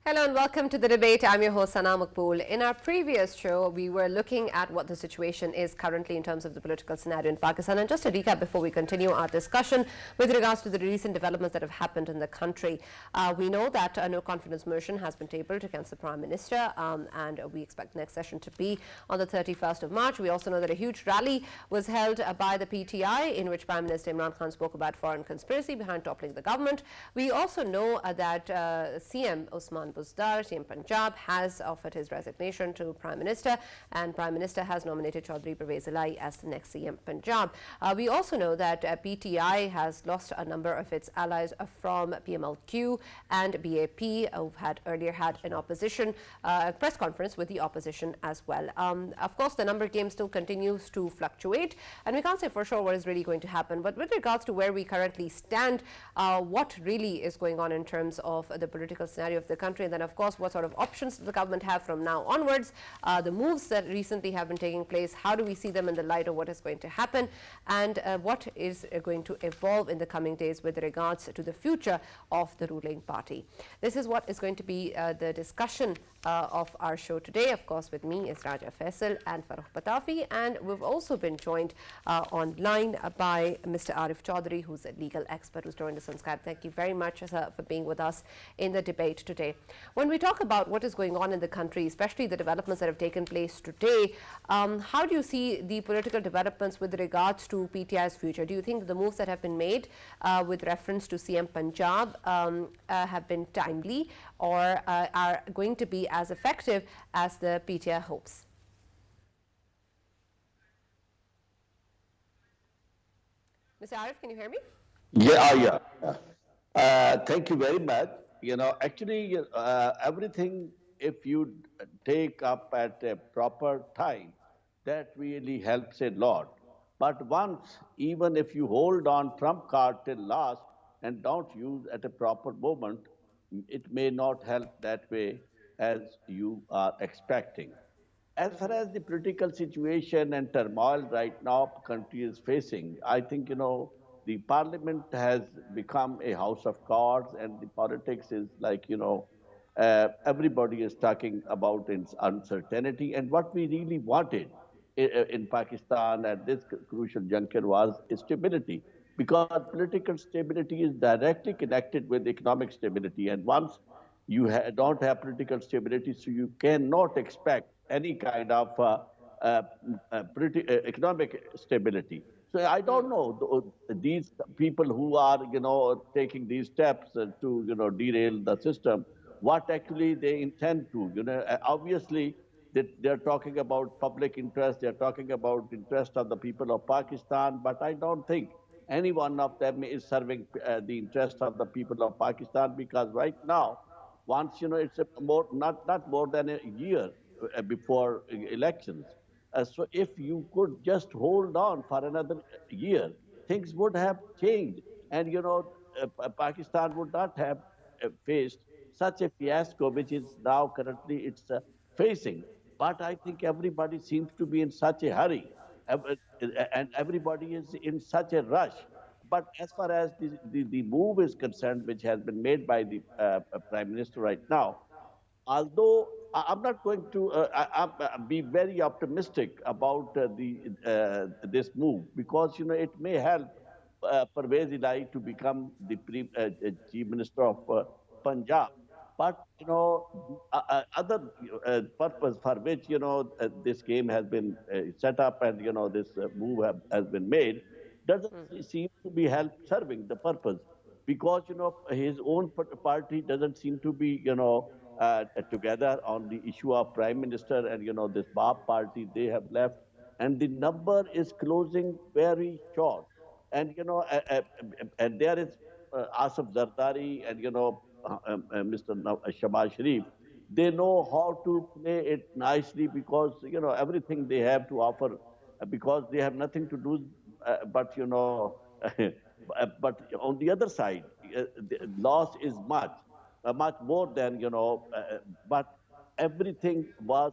Hello and welcome to the debate. I'm your host, Sana Maqbool. In our previous show, we were looking at what the situation is currently in terms of the political scenario in Pakistan. And just to recap before we continue our discussion with regards to the recent developments that have happened in the country, we know that a no confidence motion has been tabled against the Prime Minister, and we expect the next session to be on the 31st of March. We also know that a huge rally was held by the PTI in which Prime Minister Imran Khan spoke about foreign conspiracy behind toppling the government. We also know that CM Usman Buzdar, CM Punjab, has offered his resignation to Prime Minister, and Prime Minister has nominated Chaudhry Pervez Elahi as the next CM Punjab. We also know that PTI has lost a number of its allies from PMLQ and BAP, who had earlier had an opposition press conference with the opposition as well. Of course, the number game still continues to fluctuate, and we can't say for sure what is really going to happen. But with regards to where we currently stand, what really is going on in terms of the political scenario of the country, and then of course what sort of options does the government have from now onwards, the moves that recently have been taking place, how do we see them in the light of what is going to happen, and what is going to evolve in the coming days with regards to the future of the ruling party. This is what is going to be the discussion of our show today. Of course, with me is Raja Faisal and Farrukh Pitafi, and we've also been joined online by Mr. Arif Chaudhary, who's a legal expert who's joined us on Skype. Thank you very much for being with us in the debate today. When we talk about what is going on in the country, especially the developments that have taken place today, how do you see the political developments with regards to PTI's future? Do you think the moves that have been made with reference to CM Punjab have been timely, or are going to be as effective as the PTI hopes? Mr. Arif, can you hear me? Yeah. Thank you very much. Actually, everything, if you take up at a proper time, that really helps a lot. But once, even if you hold on trump card till last and don't use at a proper moment, it may not help that way as you are expecting. As far as the political situation and turmoil right now country is facing, I think, the parliament has become a house of cards, and the politics is like, everybody is talking about its uncertainty. And what we really wanted in Pakistan at this crucial juncture was stability, because political stability is directly connected with economic stability. And once you don't have political stability, so you cannot expect any kind of uh, economic stability. So I don't know these people who are, taking these steps to, derail the system, what actually they intend to. Obviously, they're talking about public interest, they're talking about interest of the people of Pakistan, but I don't think any one of them is serving the interest of the people of Pakistan, because right now, once it's a more not more than a year before elections. So if you could just hold on for another year, things would have changed, and Pakistan would not have faced such a fiasco which is now currently it's facing. But I think everybody seems to be in such a hurry, and everybody is in such a rush. But as far as the move is concerned, which has been made by the Prime Minister right now, although I'm not going to be very optimistic about this move, because it may help Pervez Elahi to become the Chief Minister of Punjab. But other purpose for which this game has been set up, and this move has been made, doesn't seem to be help serving the purpose, because his own party doesn't seem to be together on the issue of Prime Minister, and this BAP party, they have left, and the number is closing very short. And and there is Asif Zardari, and Mr. Shabazz Sharif. They know how to play it nicely, because everything they have to offer, because they have nothing to do but but on the other side, the loss is much more than but everything was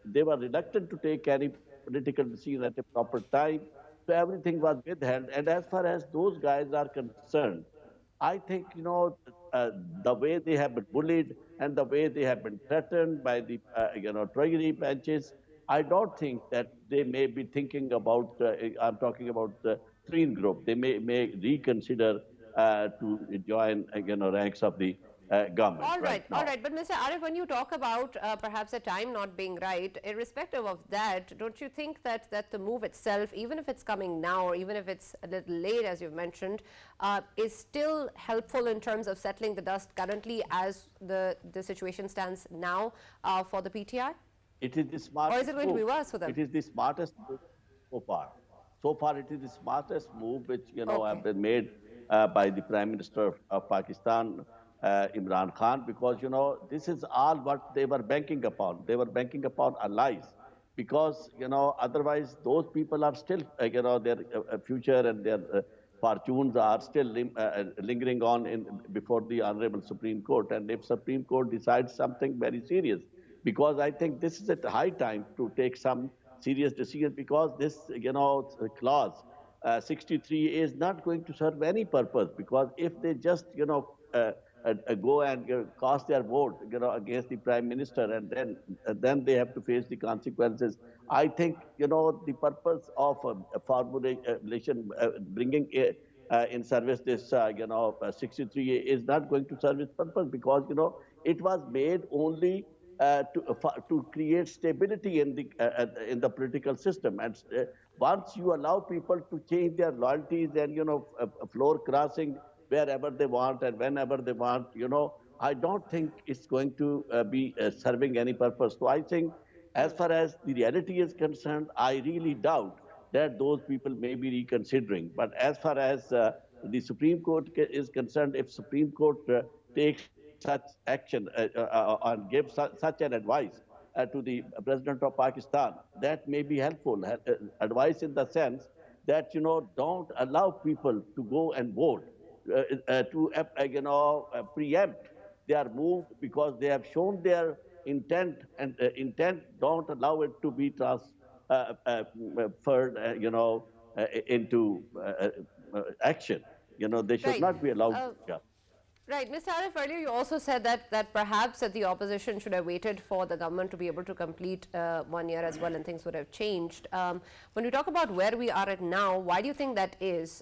they were reluctant to take any political decision at a proper time, so everything was withheld. And as far as those guys are concerned, I think the way they have been bullied and the way they have been threatened by the treasury benches, I don't think that they may be thinking about. I'm talking about the Green Group. They may reconsider to join ranks of the government right All now. right. But Mr. Arif, when you talk about perhaps a time not being right, irrespective of that, don't you think that the move itself, even if it's coming now or even if it's a little late, as you've mentioned, is still helpful in terms of settling the dust currently as the situation stands now for the PTI? It is the Or is smartest it going to move. be worse for It them? is the smartest move so far. So far, it is the smartest move which have Okay. been made by the Prime Minister of Pakistan, Imran Khan, because this is all what they were banking upon. They were banking upon allies, because otherwise those people are still their future and their fortunes are still lingering on in before the Honorable Supreme Court. And if Supreme Court decides something very serious, because I think this is at high time to take some serious decisions, because this clause 63 is not going to serve any purpose, because if they just go and cast their vote against the prime minister, and then they have to face the consequences. I think the purpose of formulation bringing in service this 63 is not going to serve its purpose, because it was made only to create stability in the political system. And once you allow people to change their loyalties and floor crossing wherever they want and whenever they want, I don't think it's going to be serving any purpose. So I think, as far as the reality is concerned, I really doubt that those people may be reconsidering. But as far as the Supreme Court is concerned, if Supreme Court takes such action and gives such an advice to the President of Pakistan, that may be helpful. Advice in the sense that don't allow people to go and vote to preempt their move, because they have shown their intent, and intent don't allow it to be transferred into action. They should Right. not be allowed. Uh, Yeah. Right. Mr. Arif, earlier you also said that perhaps that the opposition should have waited for the government to be able to complete 1 year as well, and things would have changed. When we talk about where we are at now, why do you think that is?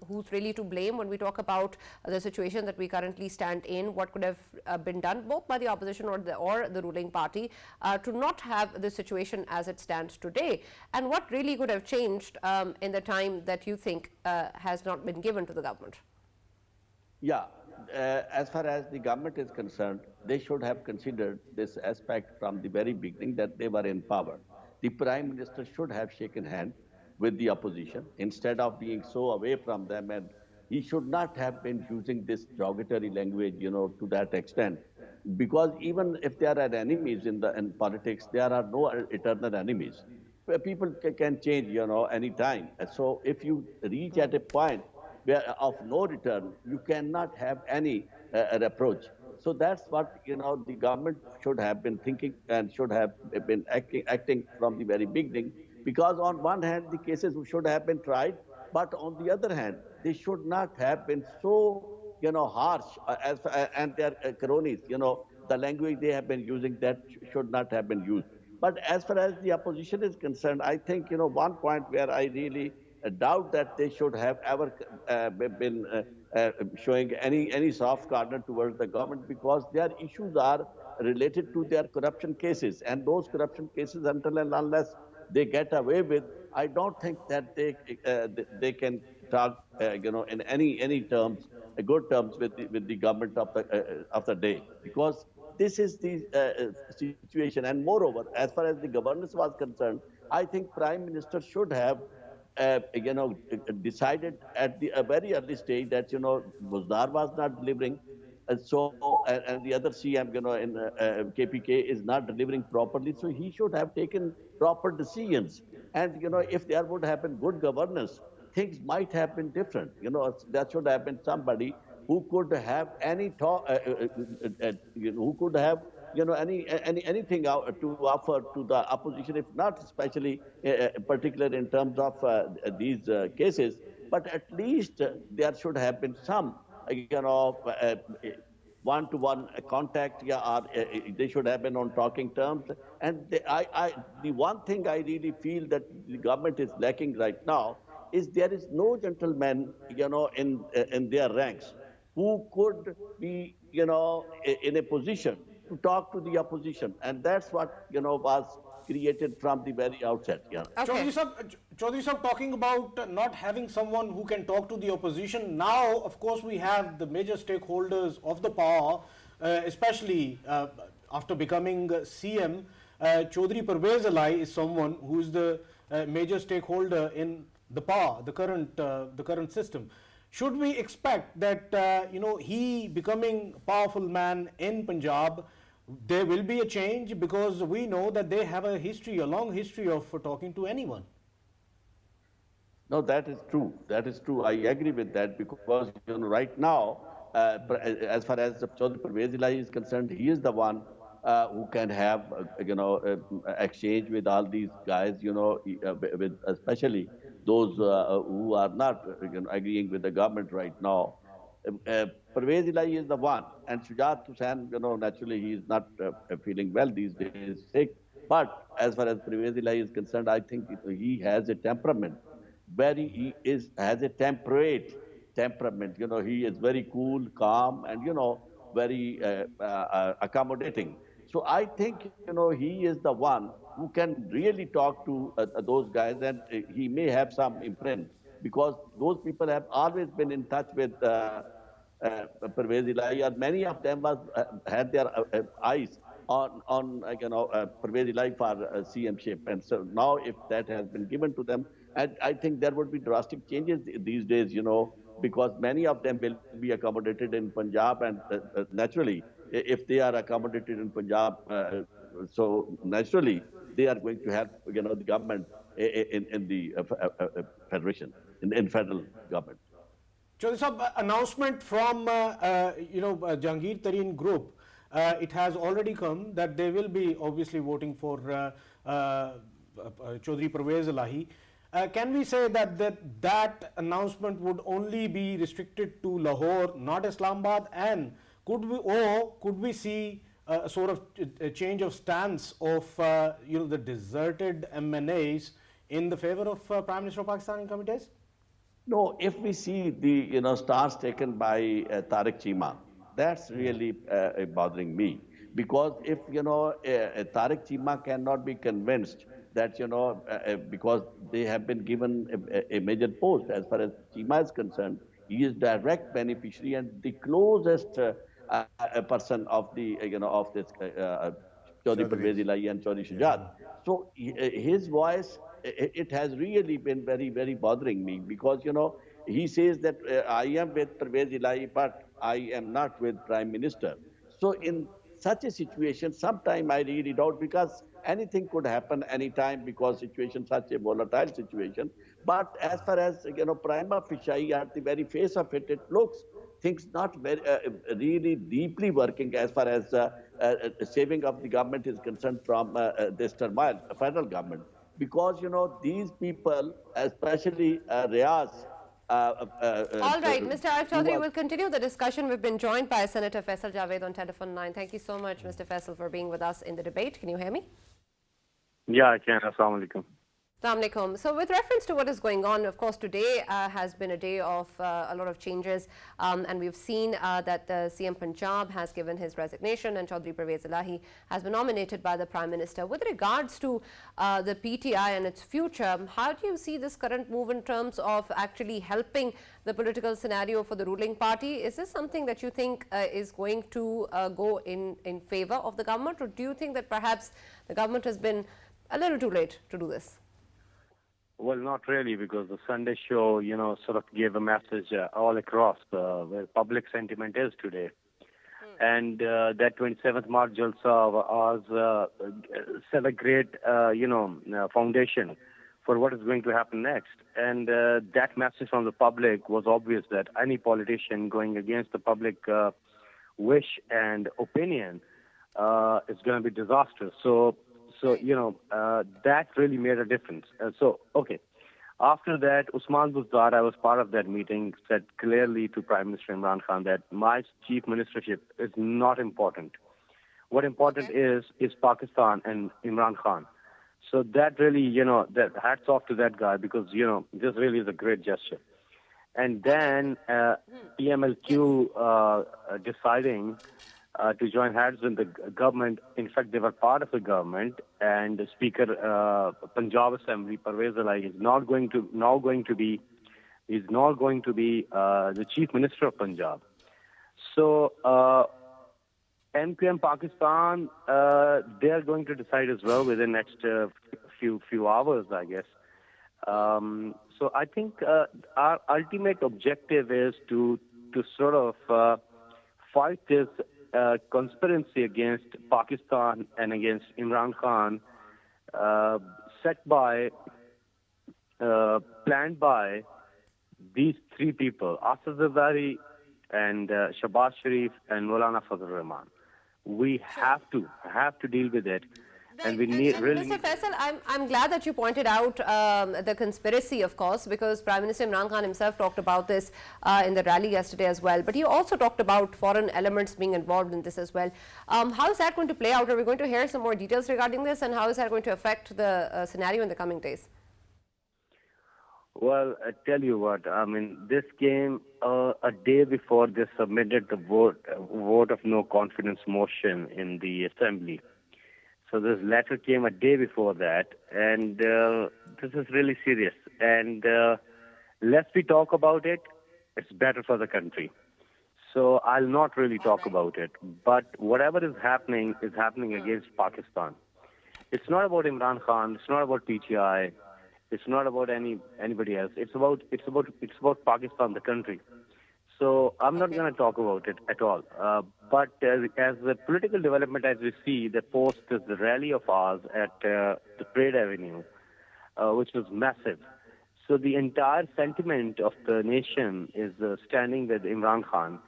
Who's really to blame when we talk about the situation that we currently stand in? What could have been done both by the opposition or the ruling party to not have the situation as it stands today? And what really could have changed in the time that you think has not been given to the government? Yeah, as far as the government is concerned, they should have considered this aspect from the very beginning, that they were in power. The Prime Minister should have shaken hand with the opposition instead of being so away from them, and he should not have been using this derogatory language, to that extent. Because even if there are enemies in politics, there are no eternal enemies. People can change, anytime. So if you reach at a point where of no return, you cannot have any reproach. So that's what the government should have been thinking and should have been acting from the very beginning. Because on one hand, the cases should have been tried, but on the other hand, they should not have been so harsh and their cronies. The language they have been using, that should not have been used. But as far as the opposition is concerned, I think one point where I really doubt that they should have ever been showing any soft corner towards the government, because their issues are related to their corruption cases, and those corruption cases, until and unless they get away with, I don't think that they can talk in any terms, good terms with the government of the day, because this is the situation. And moreover, as far as the governance was concerned, I think Prime Minister should have decided at a very early stage that Buzdar was not delivering, and the other CM in KPK is not delivering properly. So he should have taken proper decisions, and if there would have been good governance, things might have been different. There should have been somebody who could have any talk, who could have anything to offer to the opposition, if not especially particular in terms of these cases, but at least there should have been some one-to-one contact, yeah, or they should have been on talking terms. And the one thing I really feel that the government is lacking right now is there is no gentleman, in their ranks who could be, in a position to talk to the opposition, and that's what was created from the very outset. Yeah. Okay. Chaudhry Sahab, talking about not having someone who can talk to the opposition. Now, of course, we have the major stakeholders of the power, especially after becoming CM. Chaudhry Parvez Alai is someone who is the major stakeholder in the power, the current system. Should we expect that he becoming powerful man in Punjab? There will be a change because we know that they have a long history of talking to anyone. No, that is true. That is true. I agree with that because right now, as far as Chaudhry Parvez Ilahi is concerned, he is the one who can have exchange with all these guys. With especially those who are not agreeing with the government right now. Parvez Ilahi is the one, and Shujat Hussain, naturally he is not feeling well these days, sick. But as far as Parvez Ilahi is concerned, I think he has a temperament. He has a temperate temperament. He is very cool, calm, and very accommodating. So I think he is the one who can really talk to those guys, and he may have some imprint because those people have always been in touch with Parvez Ilahi, or many of them had their eyes on Parvez Ilahi for CM-ship. And so now if that has been given to them, and I think there would be drastic changes these days, because many of them will be accommodated in Punjab, and naturally, if they are accommodated in Punjab, so naturally they are going to help, the government in the federation, in federal government. Chaudhry Sahab, announcement from Jahangir Tareen Group. It has already come that they will be obviously voting for Chaudhry Parvez Ilahi. Can we say that announcement would only be restricted to Lahore, not Islamabad? And could we see a sort of a change of stance of the deserted MNAs in the favor of Prime Minister of Pakistan in coming days? No, if we see the stance taken by Tariq Chima, that's really bothering me, because if Tariq Chima cannot be convinced that because they have been given a major post as far as Chima is concerned, he is direct beneficiary and the closest person of the of this Chaudhry Parvez Ilahi and Chaudhry Shujat. So his voice, it has really been very, very bothering me because, he says that I am with Parvez Ilahi, but I am not with Prime Minister. So in such a situation, sometime I really doubt because anything could happen anytime because situation, such a volatile situation. But as far as, prima facie, at the very face of it, it looks things not very really deeply working as far as saving of the government is concerned from this turmoil, federal government. Because, these people, especially Riaz, All right, Mr. Arif who Chaudhry, was we'll continue the discussion. We've been joined by Senator Faisal Javed on telephone line. Thank you so much, Mr. Faisal, for being with us in the debate. Can you hear me? Yeah, I can. Assalamu alaikum. Assalamu alaikum. So with reference to what is going on, of course, today has been a day of a lot of changes, and we've seen that the CM Punjab has given his resignation and Chaudhry Parvez Ilahi has been nominated by the Prime Minister. With regards to the PTI and its future, how do you see this current move in terms of actually helping the political scenario for the ruling party? Is this something that you think is going to go in favor of the government, or do you think that perhaps the government has been a little too late to do this? Well, not really, because the Sunday show, sort of gave a message all across where public sentiment is today. And that 27th March Jalsa was set a great, foundation for what is going to happen next. And that message from the public was obvious that any politician going against the public wish and opinion is going to be disastrous. So that really made a difference. After that, Usman Buzdar, I was part of that meeting, said clearly to Prime Minister Imran Khan that my chief ministership is not important. What important is Pakistan and Imran Khan. So that really, that hats off to that guy because, this really is a great gesture. And then PMLQ deciding to join hands with the government. In fact, they were part of the government, and the Speaker Punjab Assembly Faisal is not going to be the Chief Minister of Punjab. So MQM Pakistan, they are going to decide as well within the next few hours, I guess. So I think our ultimate objective is to sort of fight this conspiracy against Pakistan and against Imran Khan, planned by these three people, Asad Zardari and Shahbaz Sharif and Maulana Fazlur Rahman. We have to deal with it. And we need really. Mr. Faisal, I'm glad that you pointed out the conspiracy, of course, because Prime Minister Imran Khan himself talked about this in the rally yesterday as well. But he also talked about foreign elements being involved in this as well. How is that going to play out? Are we going to hear some more details regarding this, and how is that going to affect the scenario in the coming days? Well, I tell you what. I mean, this came a day before they submitted the vote of no confidence motion in the assembly. So this letter came a day before that, and this is really serious. And less we talk about it, it's better for the country. So I'll not really talk about it. But whatever is happening against Pakistan. It's not about Imran Khan. It's not about PTI. It's not about anybody else. It's about Pakistan, the country. So I'm not going to talk about it at all. But as the political development, as we see, the post is the rally of ours at the Parade Avenue, which was massive. So the entire sentiment of the nation is standing with Imran Khan.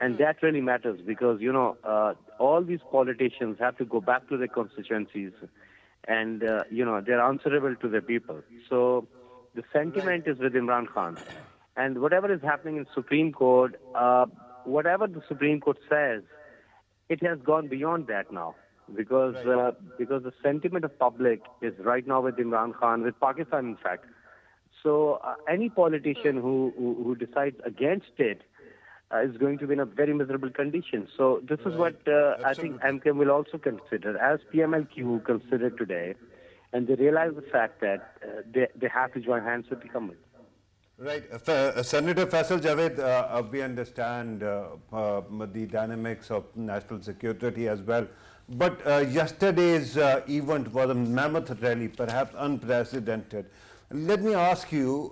And that really matters because, all these politicians have to go back to their constituencies and, they're answerable to their people. So the sentiment is with Imran Khan. And whatever is happening in Supreme Court, whatever the Supreme Court says, it has gone beyond that now. Because the sentiment of public is right now with Imran Khan, with Pakistan, in fact. So any politician who decides against it is going to be in a very miserable condition. So this is what I think MKM will also consider, as PMLQ considered today, and they realize the fact that they have to join hands with the government. Right. Senator Faisal Javed, we understand the dynamics of national security as well. But yesterday's event was a mammoth rally, perhaps unprecedented. Let me ask you,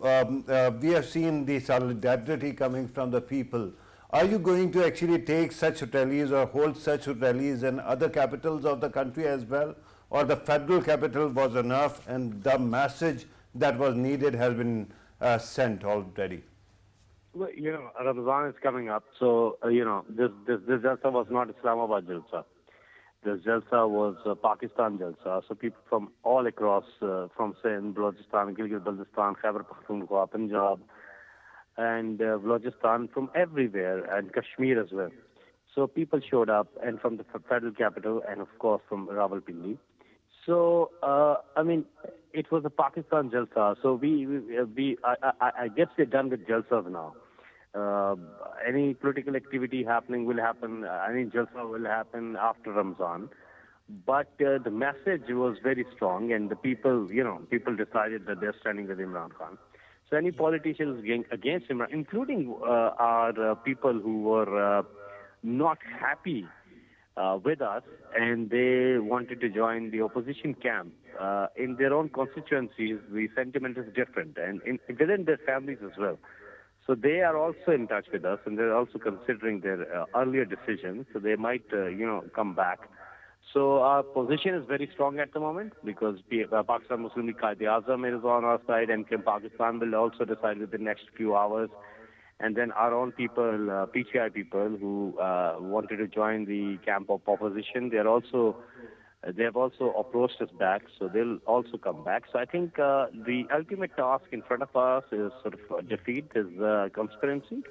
we have seen the solidarity coming from the people. Are you going to actually take such rallies or hold such rallies in other capitals of the country as well? Or the federal capital was enough and the message that was needed has been sent already? Well, Ramadan is coming up, so, this Jalsa was not Islamabad Jalsa. This Jalsa was Pakistan Jalsa. So people from all across, from Sindh, Balochistan, Gilgit-Baltistan, Khyber Pakhtunkhwa, Punjab, and Balochistan, from everywhere, and Kashmir as well. So people showed up, and from the federal capital, and of course from Rawalpindi. So, it was a Pakistan Jalsa. So I guess we're done with Jalsas now. Any political activity happening will happen, any Jalsa will happen after Ramzan. But the message was very strong, and the people decided that they're standing with Imran Khan. So any politicians against Imran, including our people who were not happy with us, and they wanted to join the opposition camp. In their own constituencies, the sentiment is different, and within their families as well. So they are also in touch with us, and they're also considering their earlier decisions. So they might, come back. So our position is very strong at the moment because Pakistan Muslim League Qaid-e-Azam is on our side, and Pakistan will also decide within the next few hours. And then our own people, PTI people who wanted to join the camp of opposition, they are also They have also approached us back, so they'll also come back. So I think the ultimate task in front of us is sort of defeat this conspiracy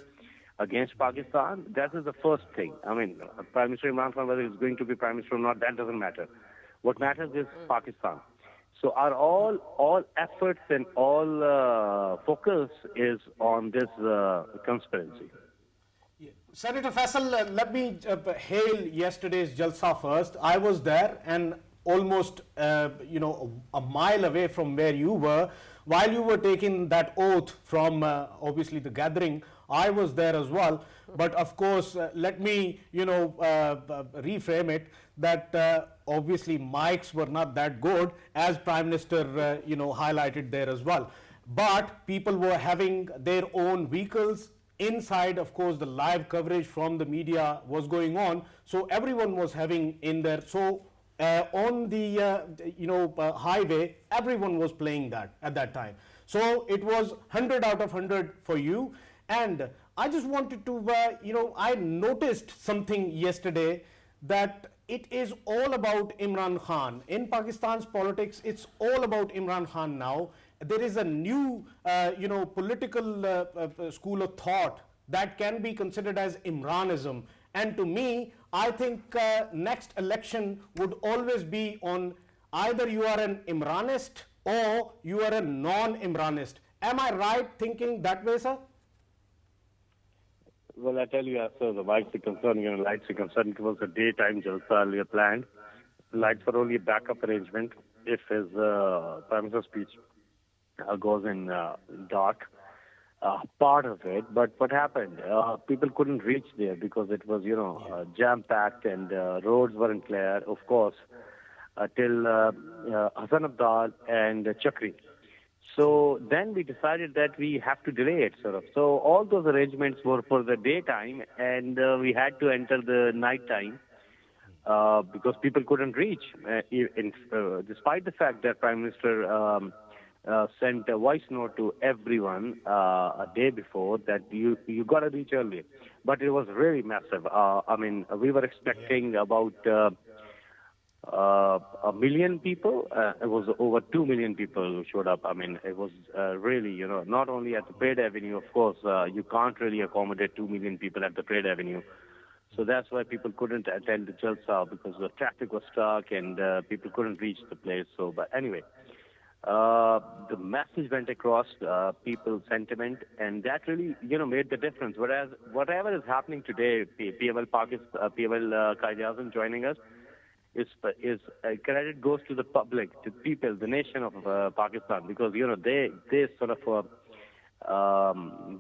against Pakistan. That is the first thing. I mean, Prime Minister Imran Khan, whether he's going to be Prime Minister or not, that doesn't matter. What matters is Pakistan. So our all efforts and all focus is on this conspiracy. Senator Faisal, let me hail yesterday's Jalsa first. I was there and almost, a mile away from where you were. While you were taking that oath from obviously the gathering, I was there as well. But of course, let me, reframe it that obviously mics were not that good, as Prime Minister, highlighted there as well. But people were having their own vehicles. Inside, of course, the live coverage from the media was going on, so everyone was having in there. So on the highway, everyone was playing that at that time. So it was 100 out of 100 for you. And I just wanted to, I noticed something yesterday that it is all about Imran Khan. In Pakistan's politics, it's all about Imran Khan now. There is a new, political school of thought that can be considered as Imranism. And to me, I think next election would always be on either you are an Imranist or you are a non-Imranist. Am I right thinking that way, sir? Well, I tell you, as far as the lights are concerned, it was a daytime Jalsa earlier planned. Lights were only a backup arrangement if his Prime Minister's speech goes in dark, part of it. But what happened? People couldn't reach there because it was, jam-packed and roads weren't clear, of course, till Hassan Abdal and Chakri. So then we decided that we have to delay it, sort of. So all those arrangements were for the daytime, and we had to enter the nighttime because people couldn't reach, despite the fact that Prime Minister sent a voice note to everyone a day before that you got to reach early. But it was really massive. We were expecting about 1 million people. It was over 2 million people who showed up. I mean, it was really, not only at the Parade Avenue, of course, you can't really accommodate 2 million people at the Parade Avenue. So that's why people couldn't attend the Jalsa, because the traffic was stuck and people couldn't reach the place. So, but anyway, the message went across people's sentiment, and that really, made the difference. Whereas whatever is happening today, PML Qaid-e-Azam joining us, is credit goes to the public, to people, the nation of Pakistan, because they sort of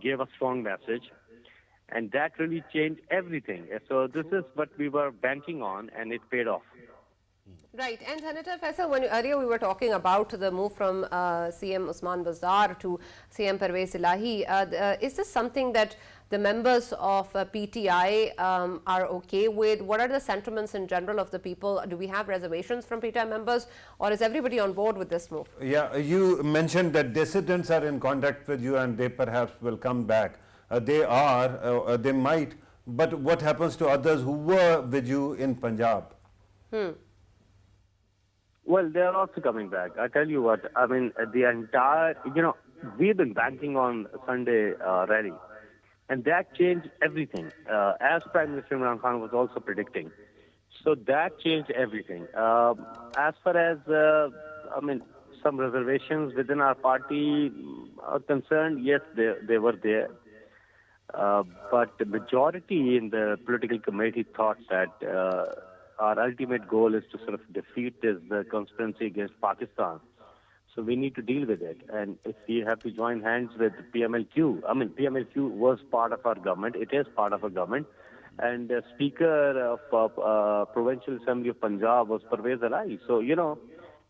gave a strong message, and that really changed everything. So this is what we were banking on, and it paid off. Right. And Senator Faisal, earlier we were talking about the move from CM Usman Bazdar to CM Parvez Ilahi. Is this something that the members of PTI are okay with? What are the sentiments in general of the people? Do we have reservations from PTI members, or is everybody on board with this move? Yeah, you mentioned that dissidents are in contact with you and they perhaps will come back. They might, but what happens to others who were with you in Punjab? Well, they are also coming back. I tell you what, I mean, the entire, we've been banking on Sunday rally, and that changed everything, as Prime Minister Imran Khan was also predicting. So that changed everything. As far as, some reservations within our party are concerned, yes, they were there. But the majority in the political committee thought that our ultimate goal is to sort of defeat this conspiracy against Pakistan. So we need to deal with it. And if we have to join hands with PMLQ, PMLQ was part of our government. It is part of our government. And the Speaker of Provincial Assembly of Punjab was Parvez Ilahi. So,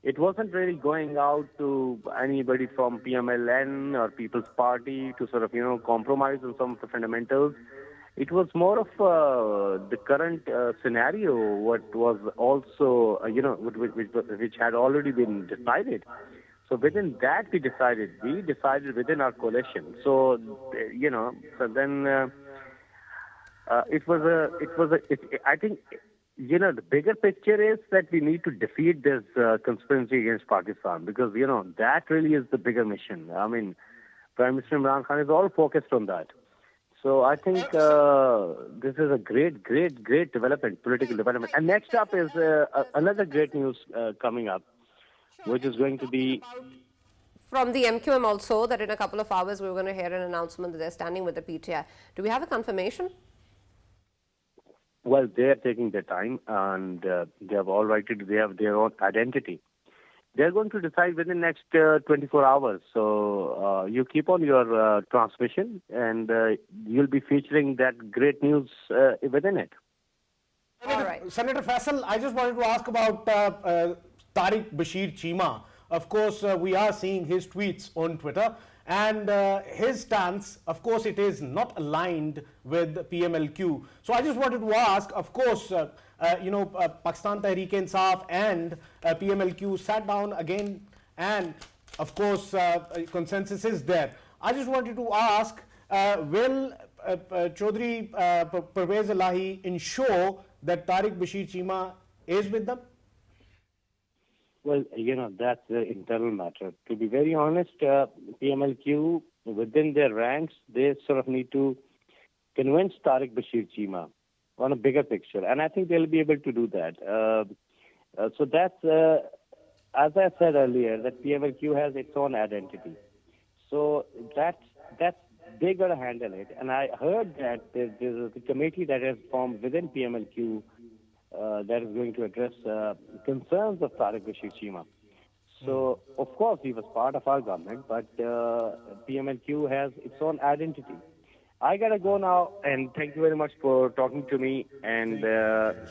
it wasn't really going out to anybody from PMLN or People's Party to sort of, compromise on some of the fundamentals. It was more of the current scenario, what was also, which had already been decided. So within that, we decided within our coalition. So, so then I think the bigger picture is that we need to defeat this conspiracy against Pakistan because, that really is the bigger mission. I mean, Prime Minister Imran Khan is all focused on that. So I think this is a great, great, great development, political development. And next up is another great news coming up, which is going to be... From the MQM also, that in a couple of hours we're going to hear an announcement that they're standing with the PTI. Do we have a confirmation? Well, they are taking their time and they have all right to they have their own identity. They're going to decide within the next 24 hours. So you keep on your transmission and you'll be featuring that great news within it. Senator Faisal, I just wanted to ask about Tariq Bashir Cheema. Of course, we are seeing his tweets on Twitter. And his stance, of course, it is not aligned with PMLQ. So I just wanted to ask, of course, Pakistan Tehreek-e-Insaf and PMLQ sat down again, and of course, consensus is there. I just wanted to ask, will Chaudhry Pervez Elahi ensure that Tariq Bashir Cheema is with them? Well, that's the internal matter. To be very honest, PMLQ, within their ranks, they sort of need to convince Tariq Bashir Cheema on a bigger picture. And I think they'll be able to do that. So that's, as I said earlier, that PMLQ has its own identity. So that's they got to handle it. And I heard that there's a committee that has formed within PMLQ that is going to address concerns of Tariq Bashir Cheema. So, of course, he was part of our government, but PMLQ has its own identity. I got to go now, and thank you very much for talking to me. And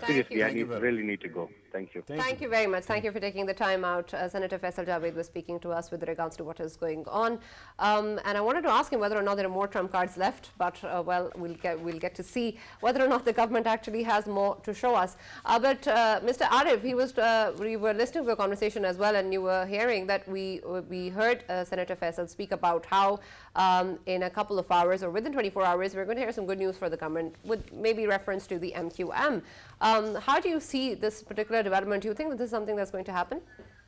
seriously, I really need to go. Thank you. Thank you very much. Thank you for taking the time out. Senator Faisal Javed was speaking to us with regards to what is going on. And I wanted to ask him whether or not there are more trump cards left, but well, we'll get to see whether or not the government actually has more to show us. But Mr. Arif, we were listening to a conversation as well, and you were hearing that we heard Senator Faisal speak about how in a couple of hours or within 24 hours, we're going to hear some good news for the government with maybe reference to the MQM. How do you see this particular development? Do you think that this is something that's going to happen?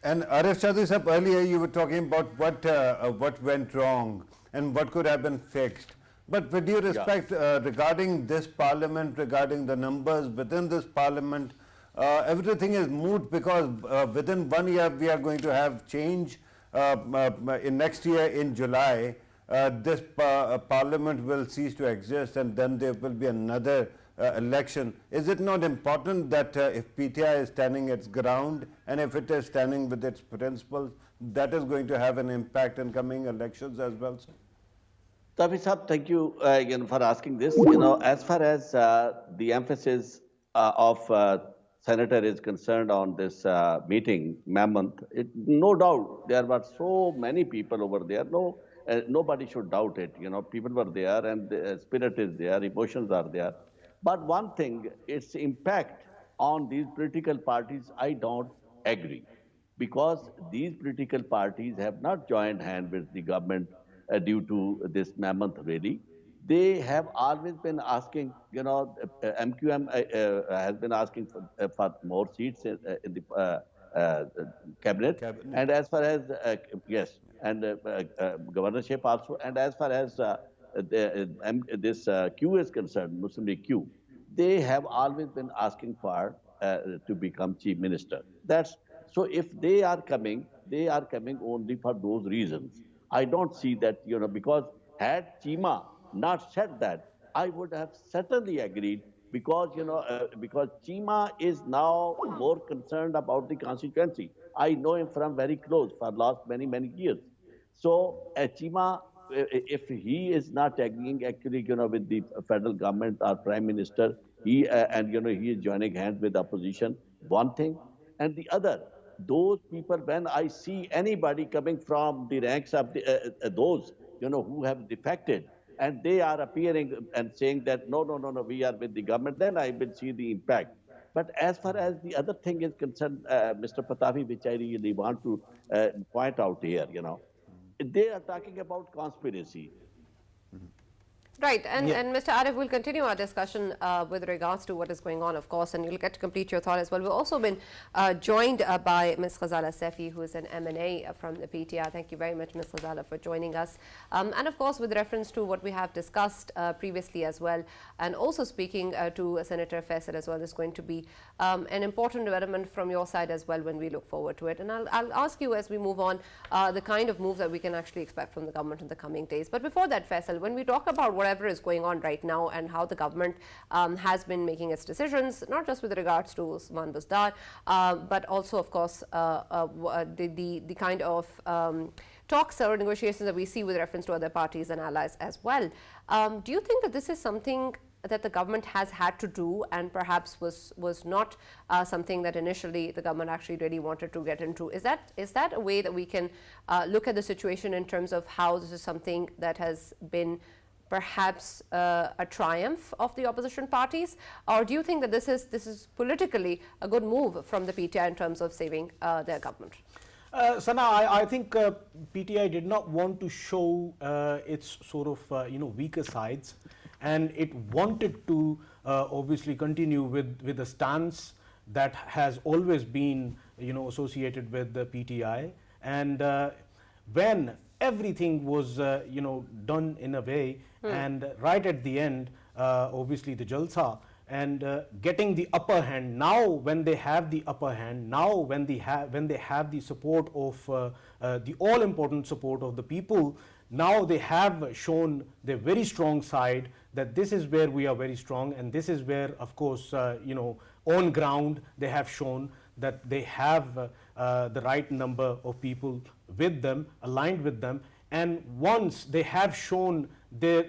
And Arif Chaudhry sir, earlier you were talking about what went wrong and what could have been fixed. But with due respect, regarding this parliament, regarding the numbers within this parliament, everything is moot because within 1 year we are going to have change. In next year in July, this parliament will cease to exist, and then there will be another election. Is it not important that if PTI is standing its ground and if it is standing with its principles, that is going to have an impact in coming elections as well, sir? Tafi Saab, thank you again for asking this. As far as the emphasis of Senator is concerned on this meeting, Mammoth, no doubt there were so many people over there. Nobody should doubt it. People were there and the spirit is there, emotions are there. But one thing, its impact on these political parties, I don't agree. Because these political parties have not joined hand with the government due to this mammoth rally. They have always been asking, MQM has been asking for more seats in the cabinet. And as far as, and governorship also. And as far as this Q is concerned, Muslim League Q, they have always been asking for to become chief minister. So if they are coming only for those reasons. I don't see that, because had Cheema not said that, I would have certainly agreed because, because Cheema is now more concerned about the constituency. I know him from very close for last many, many years. So Cheema, if he is not agreeing actually, with the federal government or prime minister, he is joining hands with opposition, one thing. And the other, those people, when I see anybody coming from the ranks of those, who have defected, and they are appearing and saying that, no, we are with the government, then I will see the impact. But as far as the other thing is concerned, Mr. Pitafi, which I really want to point out here, they are talking about conspiracy. Right, and Mr. Arif, we'll continue our discussion with regards to what is going on, of course, and you'll get to complete your thought as well. We've also been joined by Ms. Ghazala Sefi, who is an M&A from the PTI. Thank you very much, Ms. Ghazala, for joining us. And of course, with reference to what we have discussed previously as well, and also speaking to Senator Faisal as well, is going to be an important development from your side as well when we look forward to it. And I'll ask you as we move on the kind of move that we can actually expect from the government in the coming days. But before that, Faisal, when we talk about whatever is going on right now and how the government has been making its decisions, not just with regards to Usman Buzdar, but also, of course, the kind of talks or negotiations that we see with reference to other parties and allies as well. Do you think that this is something that the government has had to do and perhaps was not something that initially the government actually really wanted to get into? Is that a way that we can look at the situation in terms of how this is something that has been perhaps a triumph of the opposition parties, or do you think that this is politically a good move from the PTI in terms of saving their government? Sana, I think PTI did not want to show its sort of weaker sides, and it wanted to obviously continue with a stance that has always been associated with the PTI. And when everything was done in a way, and right at the end, obviously the Jalsa and getting the upper hand. Now when they have the upper hand, now when they have the support of the all important support of the people, now they have shown their very strong side, that this is where we are very strong, and this is where, of course, on ground they have shown that they have the right number of people with them, aligned with them. And once they have shown their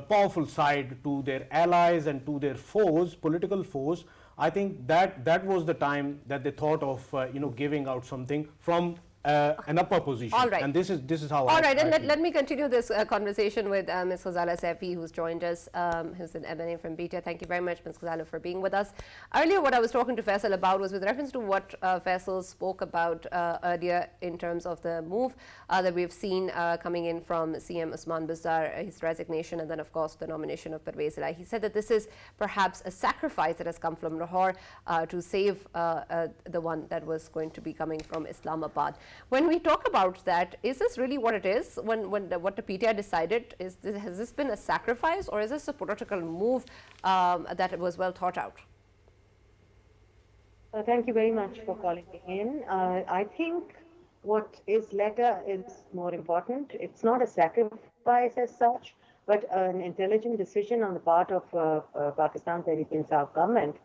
powerful side to their allies and to their foes, political foes, I think that was the time that they thought of giving out something from an upper position. All right. And this is how. All right, and let me continue this conversation with Ms. Ghazala Sefi, who's joined us, who's an M&A from PTI. Thank you very much, Ms. Ghazala, for being with us. Earlier, what I was talking to Faisal about was with reference to what Faisal spoke about earlier in terms of the move that we've seen coming in from CM Usman Buzdar, his resignation, and then, of course, the nomination of Parvez Ilahi. He said that this is perhaps a sacrifice that has come from Lahore to save the one that was going to be coming from Islamabad. When we talk about that, is this really what it is? What the PTI decided, has this been a sacrifice, or is this a political move that was well thought out? Thank you very much for calling me in. I think what is latter is more important. It's not a sacrifice as such, but an intelligent decision on the part of Pakistan Tehreek-e-Insaf government.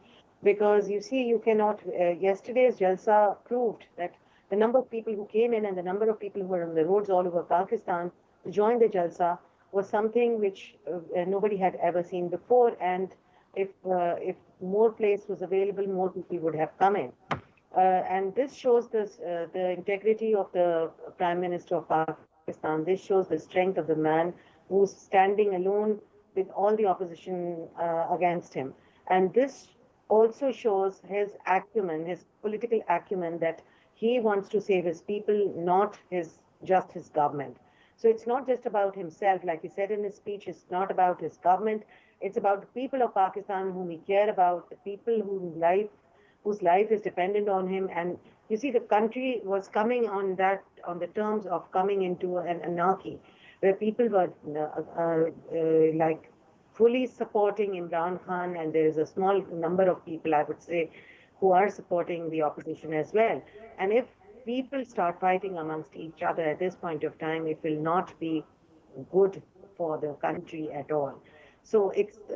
Because you see, you cannot, yesterday's Jalsa proved that the number of people who came in and the number of people who were on the roads all over Pakistan to join the Jalsa was something which nobody had ever seen before. And if more place was available, more people would have come in. And this shows the integrity of the Prime Minister of Pakistan. This shows the strength of the man who's standing alone with all the opposition against him. And this also shows his acumen, his political acumen, that he wants to save his people, not just his government. So it's not just about himself, like he said in his speech. It's not about his government. It's about the people of Pakistan whom he cared about, the people whose life is dependent on him. And you see, the country was coming on the terms of coming into an anarchy, where people were like fully supporting Imran Khan, and there is a small number of people, I would say, who are supporting the opposition as well. And if people start fighting amongst each other at this point of time, it will not be good for the country at all. So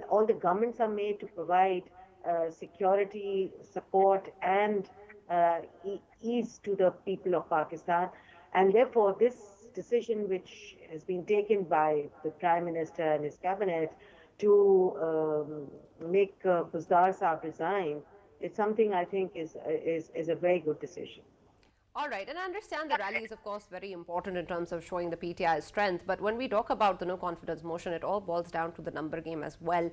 all the governments are made to provide security, support, and ease to the people of Pakistan. And therefore, this decision, which has been taken by the Prime Minister and his cabinet to make Buzdar Saab resign, it's something I think is a very good decision. All right, and I understand the rally is, of course, very important in terms of showing the PTI's strength. But when we talk about the no confidence motion, it all boils down to the number game as well.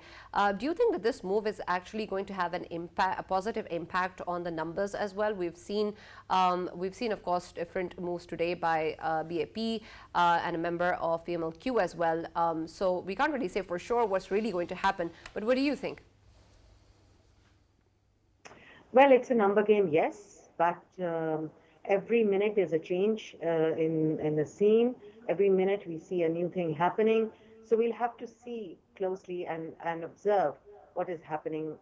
Do you think that this move is actually going to have an impact, a positive impact on the numbers as well? We've seen, of course, different moves today by BAP and a member of PMLQ as well. So we can't really say for sure what's really going to happen. But what do you think? Well, it's a number game, yes, but every minute there's a change in the scene. Every minute we see a new thing happening. So we'll have to see closely and observe what is happening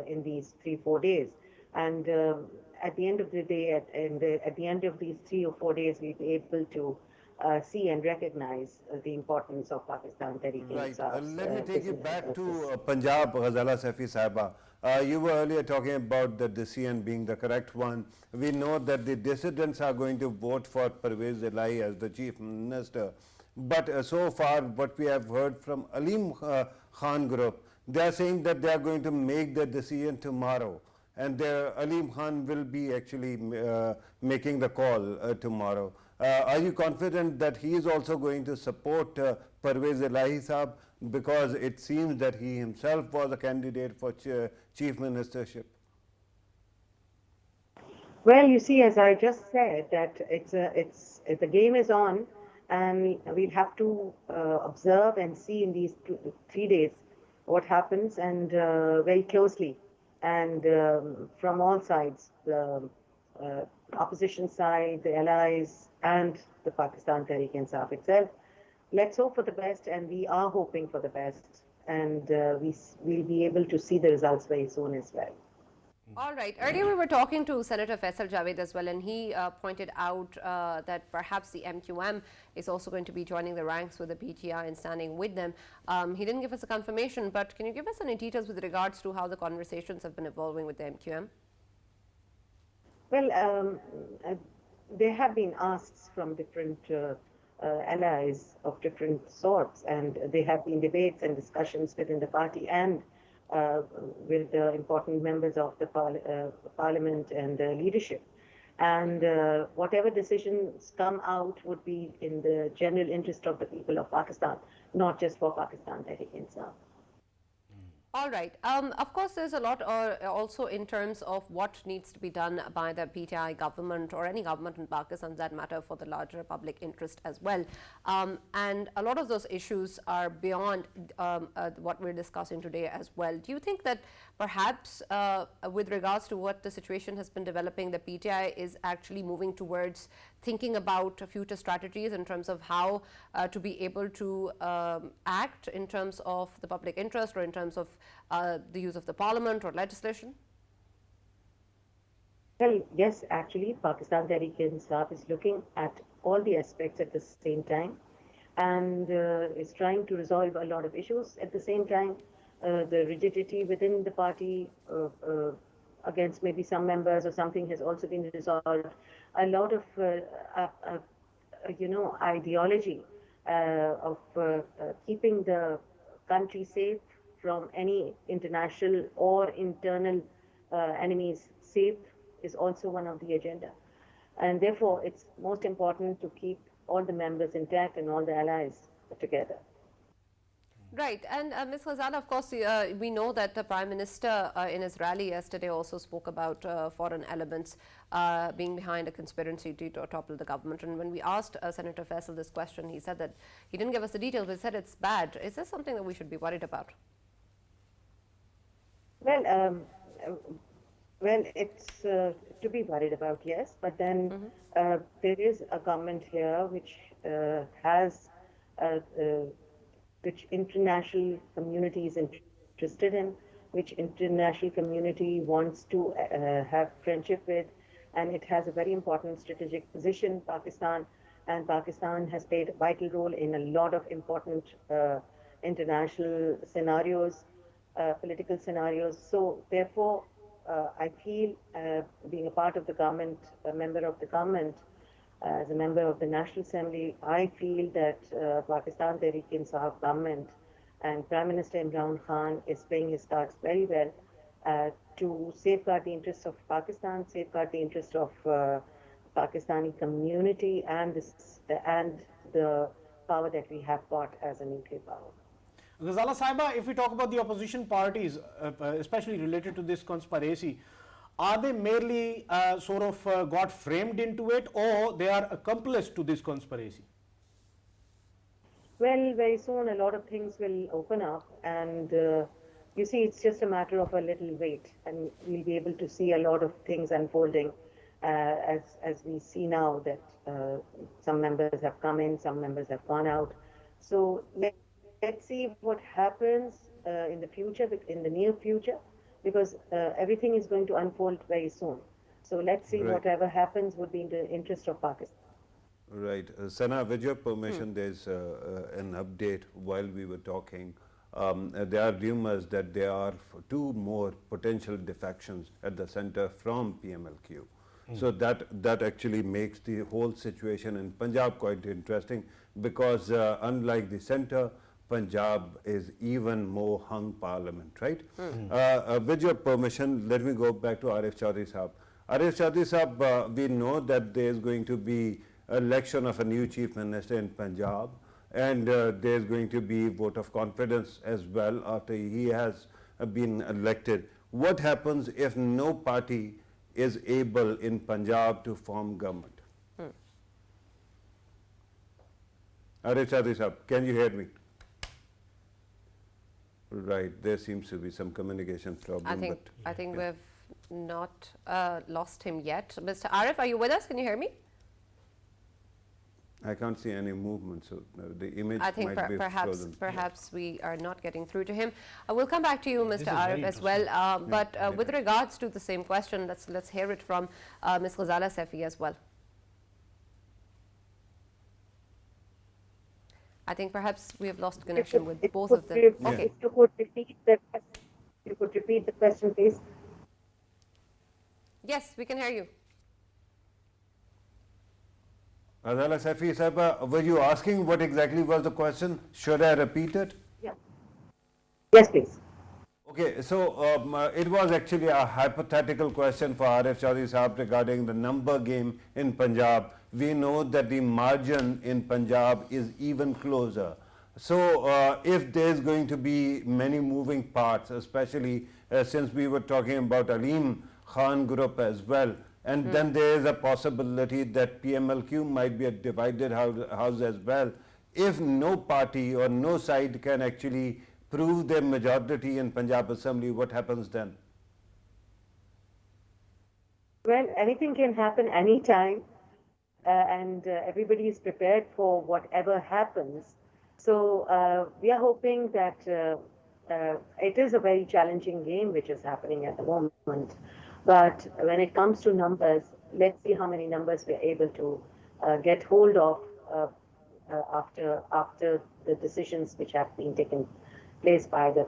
in these 3-4 days. And at the end of the day, at the end of these 3 or 4 days, we'll be able to see and recognize the importance of Pakistan Right. Tehreek-e-Insaf's Let me take you decision back of this. to Punjab, Ghazala Safi Sahaba. You were earlier talking about the decision being the correct one. We know that the dissidents are going to vote for Pervez Elahi as the chief minister. But so far, what we have heard from Alim Khan group, they are saying that they are going to make the decision tomorrow. And Alim Khan will be actually making the call tomorrow. Are you confident that he is also going to support Pervez Elahi Saab, because it seems that he himself was a candidate for chief ministership? Well, you see, as I just said, that the game is on, and we'll have to observe and see in these 3 days what happens, and very closely, and from all sides, the opposition side, the allies, and the Pakistan Tehreek-e-Insaf itself. Let's hope for the best, and we are hoping for the best, and we'll be able to see the results very soon as well. All right. Earlier we were talking to Senator Faisal Javed as well, and he pointed out that perhaps the MQM is also going to be joining the ranks with the PTI and standing with them. He didn't give us a confirmation, but can you give us any details with regards to how the conversations have been evolving with the MQM? Well, there have been asks from different allies of different sorts, and there have been debates and discussions within the party and with the important members of the parliament and the leadership. And whatever decisions come out would be in the general interest of the people of Pakistan, not just for Pakistan Tehreek-e-Insaf. All right. Of course, there's a lot also in terms of what needs to be done by the PTI government or any government in Pakistan, that matter, for the larger public interest as well. And a lot of those issues are beyond what we're discussing today as well. Do you think that perhaps with regards to what the situation has been developing, the PTI is actually moving towards thinking about future strategies in terms of how to be able to act in terms of the public interest or in terms of the use of the parliament or legislation? Well, yes, actually, Pakistan Tehreek-e-Insaf is looking at all the aspects at the same time, and is trying to resolve a lot of issues at the same time. The rigidity within the party against maybe some members or something has also been resolved. A lot of ideology of keeping the country safe from any international or internal enemies safe is also one of the agenda. And therefore, it's most important to keep all the members intact and all the allies together. Right. And Ms. Ghazala, of course, we know that the Prime Minister in his rally yesterday also spoke about foreign elements being behind a conspiracy to topple the government. And when we asked Senator Faisal this question, he said that he didn't give us the details, but he said it's bad. Is this something that we should be worried about? Well, it's to be worried about, yes. But then there is a government here which has which international community is interested in, which international community wants to have friendship with, and it has a very important strategic position, Pakistan, and Pakistan has played a vital role in a lot of important international scenarios, political scenarios. So therefore, I feel, being a part of the government, a member of the government, as a member of the National Assembly, I feel that Pakistan Tehreek-e-Insaf government and Prime Minister Imran Khan is playing his cards very well to safeguard the interests of Pakistan, safeguard the interests of Pakistani community and the power that we have got as a nuclear power. Ghazala Saiba, if we talk about the opposition parties, especially related to this conspiracy, are they merely got framed into it, or they are accomplice to this conspiracy? Well, very soon a lot of things will open up, and you see, it's just a matter of a little wait, and we'll be able to see a lot of things unfolding as we see now that some members have come in, some members have gone out. So let's see what happens in the future, in the near future, because everything is going to unfold very soon. So let's see, Right. whatever happens would be in the interest of Pakistan. Right. Sana, with your permission, there's an update while we were talking. There are rumors that there are two more potential defections at the center from PMLQ. So that actually makes the whole situation in Punjab quite interesting, because unlike the center, Punjab is even more hung parliament, right? With your permission, let me go back to Arif Chaudhry Sahab. Arif Chaudhry Sahab, we know that there is going to be election of a new chief minister in Punjab, and there is going to be vote of confidence as well after he has been elected. What happens if no party is able in Punjab to form government? Arif Chaudhry Sahab, can you hear me? Right, there seems to be some communication problem. I think we've not lost him yet. Mr. Arif, are you with us? Can you hear me? I can't see any movement, so the image I think might be frozen. perhaps we are not getting through to him. We'll come back to you, This Mr. is very Arif, as well. But with regards to the same question, let's hear it from Ms. Ghazala Safi as well. I think perhaps we have lost connection with both of them. Okay. If you could repeat the question, please. Yes, we can hear you. Ghazala Safi Sahib, were you asking what exactly was the question? Should I repeat it? Yeah. Yes, please. Okay, so it was actually a hypothetical question for Arif Chaudhry Sahab regarding the number game in Punjab. We know that the margin in Punjab is even closer. So if there is going to be many moving parts, especially since we were talking about Aleem Khan group as well, and then there is a possibility that PMLQ might be a divided house as well. If no party or no side can actually prove their majority in Punjab Assembly, what happens then? Well, anything can happen anytime, and everybody is prepared for whatever happens. So we are hoping that it is a very challenging game which is happening at the moment. But when it comes to numbers, let's see how many numbers we're able to get hold of after the decisions which have been taken place by the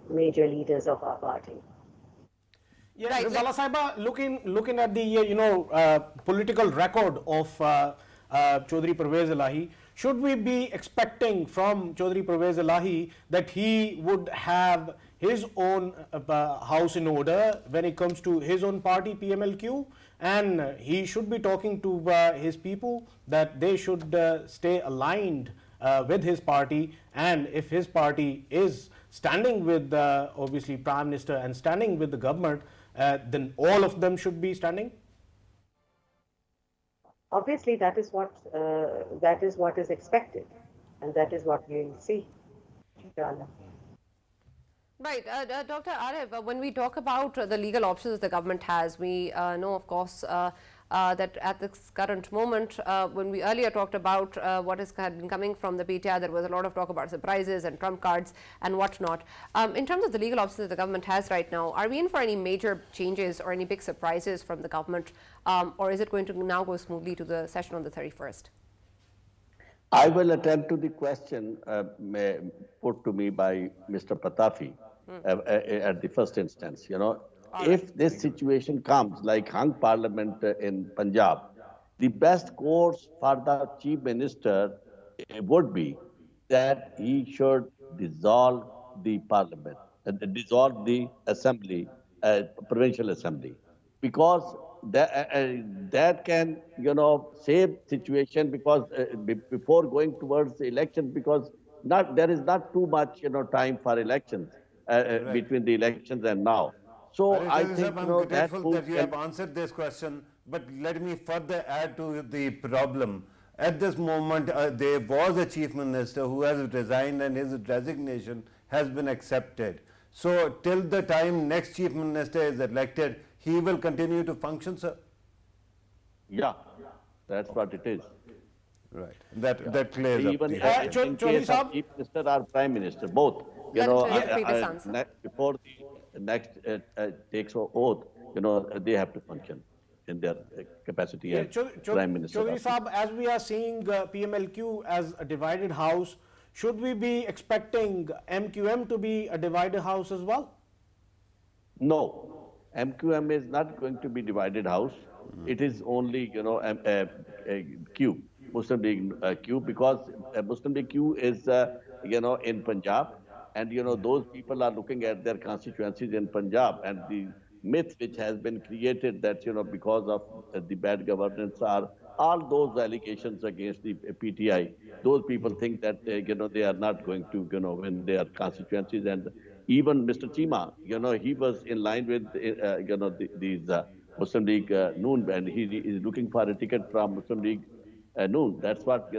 major leaders of our party. Yeah, Right, Ghazala Saiba, looking at the political record of Chaudhry Parvez Elahi, should we be expecting from Chaudhry Parvez Elahi that he would have his own house in order when it comes to his own party PMLQ, and he should be talking to his people that they should stay aligned with his party, and if his party is standing with obviously Prime Minister and standing with the government, then all of them should be standing? Obviously, that is what is expected, and that is what we will see. Inshallah. Right, Dr. Arif, when we talk about the legal options the government has, we know, of course, that at this current moment, when we earlier talked about what had been coming from the PTI, there was a lot of talk about surprises and trump cards and whatnot. In terms of the legal options that the government has right now, are we in for any major changes or any big surprises from the government, or is it going to now go smoothly to the session on the 31st? I will attend to the question put to me by Mr. Pitafi at the first instance. If this situation comes like hung parliament in Punjab, the best course for the chief minister would be that he should dissolve the parliament, dissolve the assembly, provincial assembly, because that can, save situation because before going towards the elections, because there is not too much, time for elections Right. between the elections and now. So I Arishad think, Sahab, I'm that grateful move that you can. have answered this question, but let me further add to the problem. At this moment, there was a chief minister who has resigned and his resignation has been accepted. So till the time next chief minister is elected, he will continue to function, sir? Yeah, that's what it is. Right. That clears up Even the whole thing. in Chaudhary case of Saab. chief minister or prime minister, both, Let him complete this answer. before the next takes oath, they have to function in their capacity as prime minister. Chaudhary Saab, as we are seeing PMLQ as a divided house, should we be expecting MQM to be a divided house as well? No, MQM is not going to be divided house. It is only, Q, Muslim League Q, because Muslim League Q is, in Punjab, and those people are looking at their constituencies in Punjab, and the myth which has been created that because of the bad governance are all those allegations against the PTI. Those people think that they are not going to win their constituencies, and even Mr. Chima, he was in line with these Muslim League Noon, and he is looking for a ticket from Muslim League Noon. That's what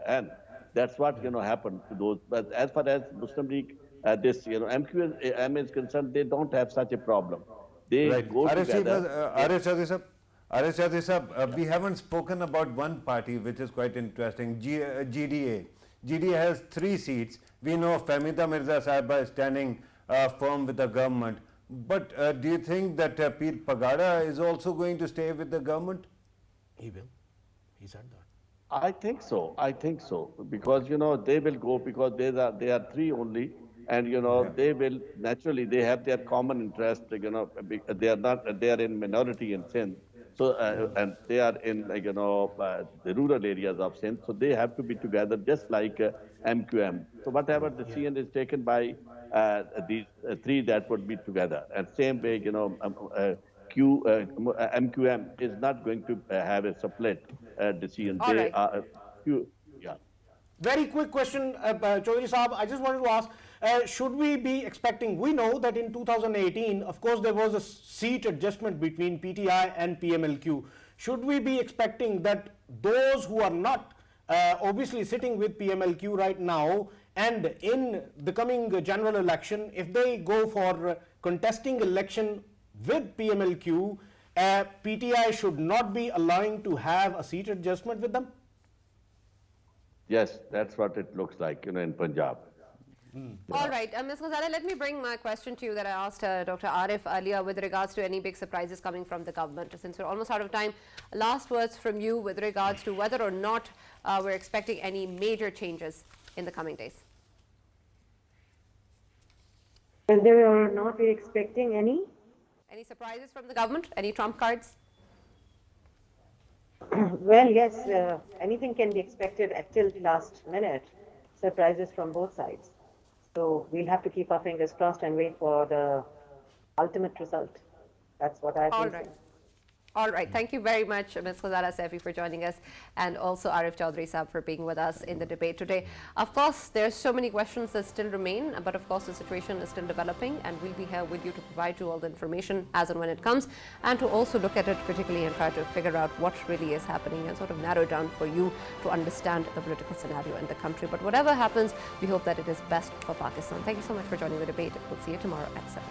and that's what happened to those. But as far as Muslim League MQM is concerned, they don't have such a problem. They Right. go together. Arishad Sahab, we haven't spoken about one party which is quite interesting, GDA. GDA has 3 seats. We know Fahmida Mirza Sahiba is standing firm with the government. But do you think that Pir Pagada is also going to stay with the government? He will. He said that. I think so. Because they will go because they are 3 only, and they will naturally they have their common interest. They are in minority in Sindh, so and they are in the rural areas of Sindh, so they have to be together just like MQM. So whatever decision is taken by these 3, that would be together. And same way, MQM is not going to have a split decision. All right. Yeah. Very quick question, Chaudhary Saab. I just wanted to ask, should we be expecting, we know that in 2018, of course, there was a seat adjustment between PTI and PMLQ. Should we be expecting that those who are not obviously sitting with PMLQ right now, and in the coming general election, if they go for contesting election with PMLQ, PTI should not be allowing to have a seat adjustment with them? Yes, that's what it looks like, in Punjab. All right, Ms. Ghazala, let me bring my question to you that I asked Dr. Arif earlier with regards to any big surprises coming from the government. Since we're almost out of time, last words from you with regards to whether or not we're expecting any major changes in the coming days. Whether or not we're expecting any? Any surprises from the government? Any trump cards? Well, yes, anything can be expected till the last minute. Surprises from both sides. So we'll have to keep our fingers crossed and wait for the ultimate result. That's what I think. All right. All right. Thank you very much, Ms. Ghazala Saifi, for joining us, and also Arif Chaudhary Saab for being with us in the debate today. Of course, there's so many questions that still remain, but of course the situation is still developing, and we'll be here with you to provide you all the information as and when it comes, and to also look at it critically and try to figure out what really is happening and sort of narrow down for you to understand the political scenario in the country. But whatever happens, we hope that it is best for Pakistan. Thank you so much for joining the debate. We'll see you tomorrow at 7.